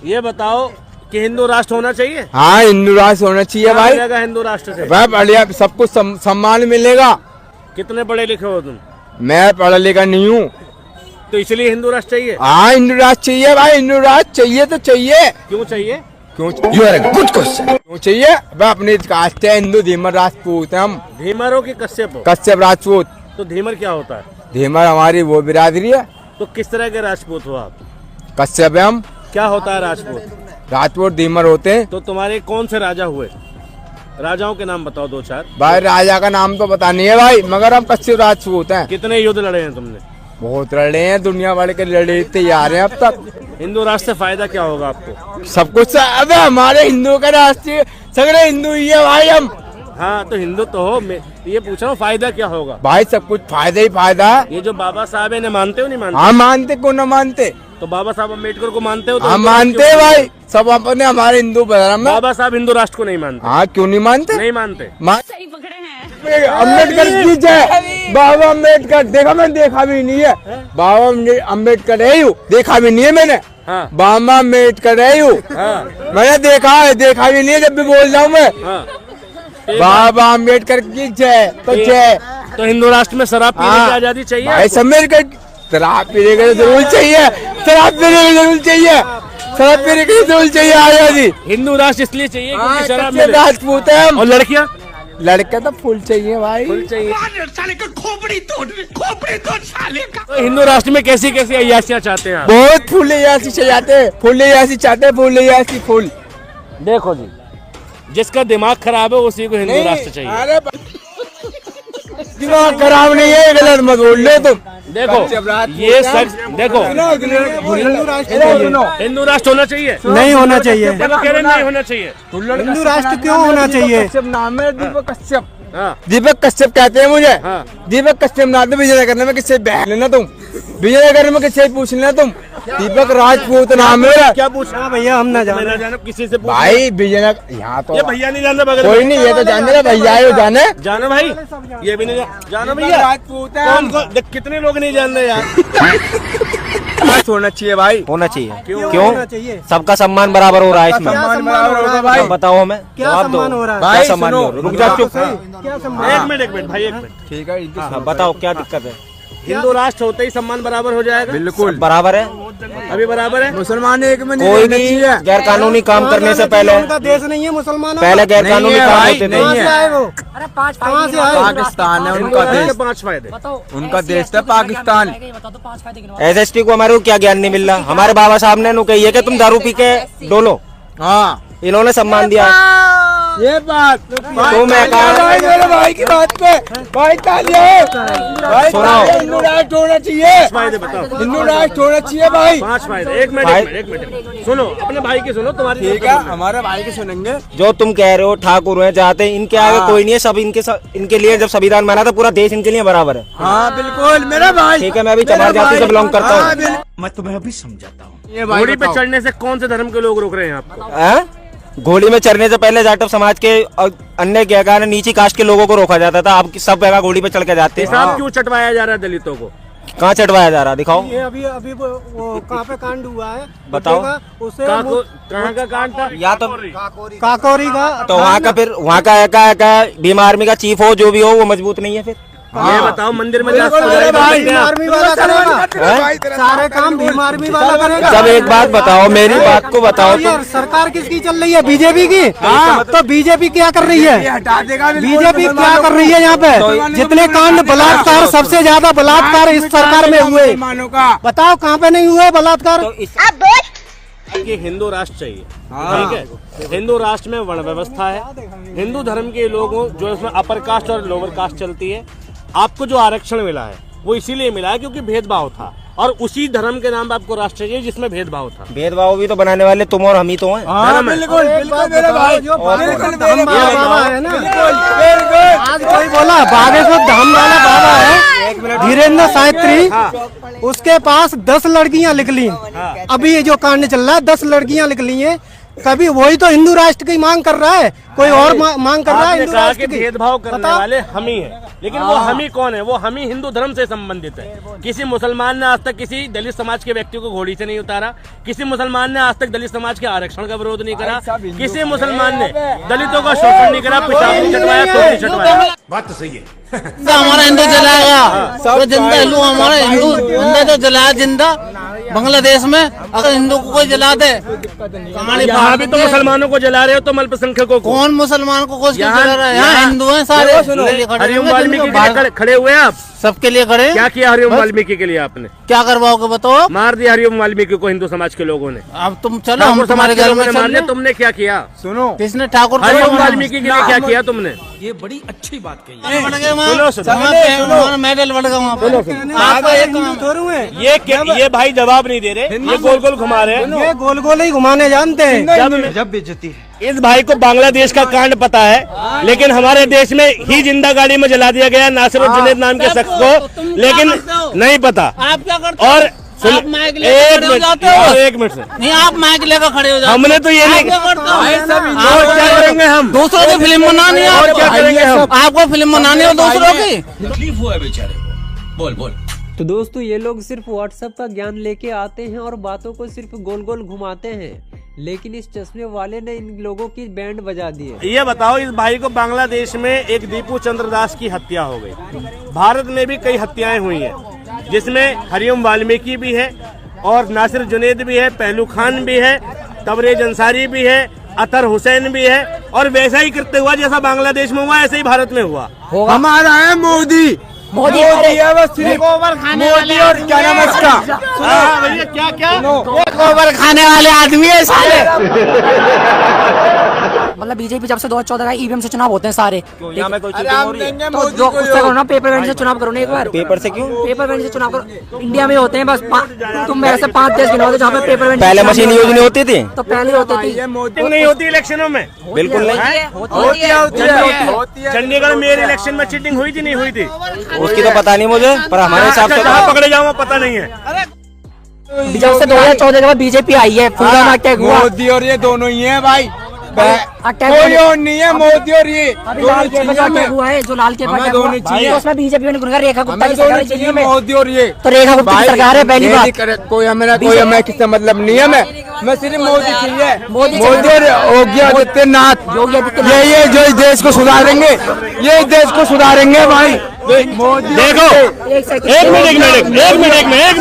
ये बताओ कि हिंदू राष्ट्र होना चाहिए? हाँ, हिंदू राष्ट्र होना चाहिए भाई। मिलेगा हिंदू राष्ट्र से? भाई बढ़िया, सब कुछ सम्मान मिलेगा। कितने पढ़े लिखे हो तुम? मैं पढ़ा लिखा नहीं हूँ। तो इसलिए हिंदू राष्ट्र चाहिए? हाँ, हिंदू राष्ट्र चाहिए भाई, हिंदू राष्ट्र चाहिए तो चाहिए। क्यों चाहिए? क्यों चाहिए? भाई अपनी कास्ट है हिंदू, धीमर राजपूत है हम। धीमर हो कि कश्यप हो? कश्यप राजपूत। तो धीमर क्या होता है? धीमर हमारी वो बिरादरी है। तो किस तरह के राजपूत हो आप? कश्यप है हम। क्या होता है राजपूत? राजपूत धीमर होते हैं। तो तुम्हारे कौन से राजा हुए? राजाओं के नाम बताओ 2-4। भाई राजा का नाम तो पता नहीं है भाई, मगर हम कश्यप राजपूत हैं। कितने युद्ध लड़े हैं तुमने? बहुत लड़े हैं, दुनिया भर के लड़े तैयार हैं अब तक। हिंदू राष्ट्र से फायदा क्या होगा आपको? सब कुछ। अबे हमारे हिंदू का राष्ट्रीय सगळे हिंदू ही है भाई हम। हाँ तो हिंदू तो हो, मैं ये पूछ रहा हूँ फायदा क्या होगा? भाई सब कुछ फायदा ही फायदा है। ये जो बाबा साहब है, इन्हें मानते हो नहीं मानते? हाँ मानते, क्यों न मानते। तो बाबा साहब अम्बेडकर को मानते हो? तो हम मानते हैं भाई, सब अपने हमारे हिंदू धर्म में। बाबा साहब हिंदू राष्ट्र को नहीं मानते? हाँ, क्यों नहीं मानते? नहीं मानते। सही पकड़े हैं। अम्बेडकर की जय। बाबा अम्बेडकर देखा, मैं देखा भी नहीं है। बाबा अम्बेडकर है यू, देखा भी नहीं है मैंने। हाँ। बाबा अम्बेडकर है यू। हाँ। मैंने देखा है, देखा भी नहीं है, जब भी बोल रहा हूँ मैं। हाँ। बाबा अम्बेडकर की जय तो जय। तो हिंदू राष्ट्र में शराब पीने की आजादी चाहिए? भाई अम्बेडकर शराब पीने का जरूर चाहिए, शराब पीने का जरूर चाहिए, शराब पीने की जरूर चाहिए आजादी। हिंदू राष्ट्र इसलिए चाहिए क्योंकि शराब कच्चे राजपूत है हम। और लड़कियाँ? लड़का तो फुल चाहिए भाई, फुल चाहिए। साले का खोपड़ी तोड़ साले का। तो हिंदू राष्ट्र में कैसी कैसी अय्यासियाँ चाहते हैं आप? बहुत फूल यासी चाहते हैं, फूल यासी चाहते हैं, फूल यासी फूल। देखो जी, जिसका दिमाग खराब है उसी को हिंदू राष्ट्र चाहिए। अरे दिमाग खराब नहीं है, गलत मत बोल ले तुम। देखो ये सच, देखो हिंदू राष्ट्र होना चाहिए? नहीं होना चाहिए। देखो कह रहे नहीं होना चाहिए। हिंदू राष्ट्र क्यों होना चाहिए? कश्यप नाम है, दीपक कश्यप। हाँ। दीपक कश्यप कहते हैं मुझे। हाँ। दीपक कश्यप नाम है। विजयनगर में किससे बहन लेना तुम, विजयनगर में किससे पूछ लेना तुम। दीपक राजपूत नाम है। क्या पूछना भैया? हम ना जाने, किसी से पूछ। भाई विजयनगर यहाँ तो ये भैया नहीं जानते बगल कोई नहीं, ये तो जान रहे भैया है, जाने जानो भाई, ये भी नहीं जानो भैया। राजपूत है। कौन कितने लोग नहीं जान रहे यार? होना चाहिए भाई, होना चाहिए। क्यों होना चाहिए? सबका सम्मान बराबर हो रहा है इसमें। सम्मान बराबर होगा भाई। अब बताओ हमें, क्या जवाब दो। सम्मान हो रहा है? क्या भाई सम्मान सुनो, हो रहा है? रुक जा, चुप। क्या सम्मान? एक मिनट भाई, एक मिनट। ठीक है, हाँ, बताओ क्या दिक्कत है? हिंदू राष्ट्र होते ही सम्मान बराबर हो जाएगा? बिल्कुल बराबर है। अभी बराबर है। मुसलमान एक में कोई भी गैर कानूनी काम करने से पहले, उनका देश नहीं है मुसलमानों पहले गैर नहीं कानूनी है काम भाई, होते थे। नहीं कहाँ से है। आए वो? कहाँ से आए? पाकिस्तान है उनका हिंदू राष्ट्र देश, के 5 फायदे। उनका देश था पाकिस्तान। SST को हमारे को क्या ज्ञान नहीं मिल रहा? हमारे बाबा साहब ने कही है कि तुम दारू पी के डोलो, हाँ इन्होंने सम्मान दिया है। ये बात तो मैं भाई मेरे भाई की बात पे भाई तालियां है। भाई सुनाओ। हिंदू राष्ट्र होना चाहिए, फायदे बताओ। हिंदू राष्ट्र होना चाहिए भाई। 5 फायदे। एक मिनट सुनो, अपने भाई की सुनो, तुम्हारी ठीक है, हमारे भाई के सुनेंगे। जो तुम कह रहे हो ठाकुर हैं जाते हैं, इनके आगे कोई नहीं है, सब इनके लिए जब संविधान बना था पूरा देश इनके लिए बराबर है। हाँ बिल्कुल मेरा भाई। ठीक है, मैं भी चमार जाति से बिलोंग करता हूँ। मैं तुम्हें अभी समझाता हूँ। ये भाई घोड़ी पे बताओ। चढ़ने से कौन से धर्म के लोग रोक रहे हैं आपको? घोड़ी में चढ़ने से पहले जाटव समाज के और अन्य क्या नीची कास्ट के लोगों को रोका जाता था। अब सब जगह घोड़ी पे चढ़ के जाते हैं। हिसाब क्यों चटवाया जा रहा है दलितों को? कहाँ चढ़वाया जा रहा है? दिखाओ। ये अभी वो कहाँ पे कांड हुआ है बताओ। उसे कहाँ का कांड था? या तो काकोरी का। तो वहाँ का फिर वहाँ का एका भीम आर्मी का चीफ हो जो भी हो, वो मजबूत नहीं है। फिर ये बताओ, मंदिर में बिल्कुल मेरे भाई। भीम आर्मी वाला करेगा सारे काम, भीम आर्मी वाला करेगा। जब एक बात बताओ, मेरी बात को बताओ तो। यार सरकार किसकी चल रही है? बीजेपी की। तो बीजेपी क्या कर रही है? हटा देगा बीजेपी क्या कर रही है यहाँ पे? जितने कांड बलात्कार, सबसे ज्यादा बलात्कार इस सरकार में हुए। मुसलमानों का बताओ कहाँ पे नहीं हुए बलात्कार? तो इस कि हिंदू राष्ट्र चाहिए, ठीक है। हिंदू राष्ट्र में वर्ण व्यवस्था है, हिंदू धर्म के लोगों जो इसमें अपर कास्ट और लोअर कास्ट चलती है। आपको जो आरक्षण मिला है वो इसीलिए मिला है क्योंकि भेदभाव था, और उसी धर्म के नाम पे आपको राष्ट्र चाहिए जिसमें भेदभाव था। भेदभाव भी तो बनाने वाले तुम और हम ही तो हैं। धर्म है। बिल्कुल बिल्कुल मेरे भाई। बाबा है ना, आज कोई बोला बागेश्वर धाम वाला बाबा है धीरेन्द्र शास्त्री, उसके पास 10 लड़कियां निकली। अभी ये जो कांड चल रहा है, 10 लड़कियां निकली हैं कभी वही तो हिंदू राष्ट्र की मांग कर रहा है, कोई और मांग कर रहा है आपने हिंदू कहा राष्ट्र कि की। भेदभाव करने बताओ। वाले हम ही हैं, लेकिन वो हम ही कौन है? वो हम ही हिंदू धर्म से संबंधित है। किसी मुसलमान ने आज तक किसी दलित समाज के व्यक्ति को घोड़ी से नहीं उतारा, किसी मुसलमान ने आज तक दलित समाज के आरक्षण का विरोध नहीं करा, किसी मुसलमान ने दलितों का शोषण नहीं करा, पेशाब नहीं चटवाया, थूक नहीं चटवाया। बात तो सही है। हमारा हिंदू जलाएगा तो जिंदा हिंदू, हमारा हिंदू जिंदा तो जलाया जिंदा बांग्लादेश में। अगर हिंदू को कोई जला दे कहानी यहाँ भी तो मुसलमानों को जला रहे हो, तुम अल्पसंख्यकों को। कौन मुसलमान को कुछ यहाँ- जला रहा है? यहाँ यहाँ- हिंदू हैं सारे। हरिओम वाल्मीकि के लिए खड़े हुए हैं आप। सबके लिए खड़े। क्या किया हरिओम वाल्मीकि के लिए आपने? क्या करवाओगे बताओ? मार दिया हरिओम वाल्मीकि को हिंदू समाज के लोगों ने। अब तुम चलो, हम ठाकुर तुम्हारे समाज के घर लोगों में ने मार चल दिया, तुमने क्या किया? सुनो, किसने ठाकुर को हरिओम मारा? वाल्मीकि के लिए क्या किया तुमने? ये बड़ी अच्छी बात कही। बढ़ गए वहाँ। सुनो, सुनो। वहाँ पे हमारा मेडल बढ़ गया वहाँ पे। आपका एक थोड़ू है ये भाई जवाब नहीं दे रहे, ये गोल गोल घुमा रहे हैं। ये गोल गोल ही घुमाने जानते हैं। जब बेइज्जती है। इस भाई को बांग्लादेश का कांड पता है, लेकिन हमारे देश में ही जिंदा गाड़ी में जला दिया गया नासिर और जुनैद नाम के शख्स को, लेकिन नहीं पता। आप क्या करते हो? और आप माइक लेकर खड़े हो जाते हो? एक मिनट से नहीं, आप माइक लेकर खड़े हो जाते हो। हमने तो ये नहीं। आप क्या करते हो? और क्या करेंगे हम? दूसरों की फिल्म बनानी है और आपको? क्या करेंगे हम? आपको फिल्म बनानी है दूसरों की? तकलीफ हुआ है बेचारे को। बोल बोल। तो दोस्तों ये लोग सिर्फ व्हाट्सएप का ज्ञान लेके आते हैं और बातों को सिर्फ गोल गोल घुमाते हैं, लेकिन इस चश्मे वाले ने इन लोगों की बैंड बजा दी है। ये बताओ, इस भाई को बांग्लादेश में एक दीपू चंद्र दास की हत्या हो गई। भारत में भी कई हत्याएं हुई हैं, जिसमें हरिओम वाल्मीकि भी है और नासिर जुनैद भी है, पहलू खान भी है, तबरेज अंसारी भी है, अतर हुसैन भी है। और वैसा ही करते हुआ जैसा बांग्लादेश में हुआ, ऐसे ही भारत में हुआ। हमारा है मोदी। मोदी है बस सिर्फ मोदी। और क्या नाम है इसका? भैया क्या क्या गोबर खाने वाले आदमी है सारे। मतलब बीजेपी जब से 2014 का ईवीएम से चुनाव होते हैं सारे, यहाँ में कोई अरे हम देंगे तो मोदी जो को। उससे करो ना, पेपर वेट से चुनाव करो ना एक बार। पेपर से क्यों? पेपर वेट से चुनाव करो। इंडिया में होते हैं बस तुम मेरे से 5 देश गिनोगे जहाँ पे पेपर वेट पहले मशीन यूज नहीं होती थी? तो पहले होती थी। ये मोदी नहीं होती इलेक्शनों में? बिल्कुल नहीं। होती है। चंडीगढ़ में इलेक्शन में चीटिंग हुई थी नहीं हुई थी? उसकी तो पता नहीं मुझे, पर हमारे हिसाब से कहाँ पकड़े जाऊँ पता नहीं है। जब से 2014 के बाद बीजेपी आई है, पुलवामा अटैक हुआ, मोदी और ये दोनों ही है भाई। अटैक कोई और नहीं है, मोदी और ये अभी दोनों लाल के चाहिए अटैक हमें। हुआ है, जो लाल के हमें अटैक दोनों हुआ, चाहिए। तो उसमें बीजेपी ने गुनगा रेखा गुप्ता हमें की सरकार दोनों है चाहिए, दिल्ली में। मोदी और ये। तो रेखा गुप्ता की सरकार है पहली बात। कोई हमें किससे मतलब नहीं है। मैं सिर्फ मोदी चाहिए। मोदी मोदी और योगी आदित्यनाथ, योगी आदित्यनाथ। ये जो इस देश को सुधारेंगे, ये इस देश को सुधारेंगे भाई। मोदी देखो, एक सेकंड। एक मिनट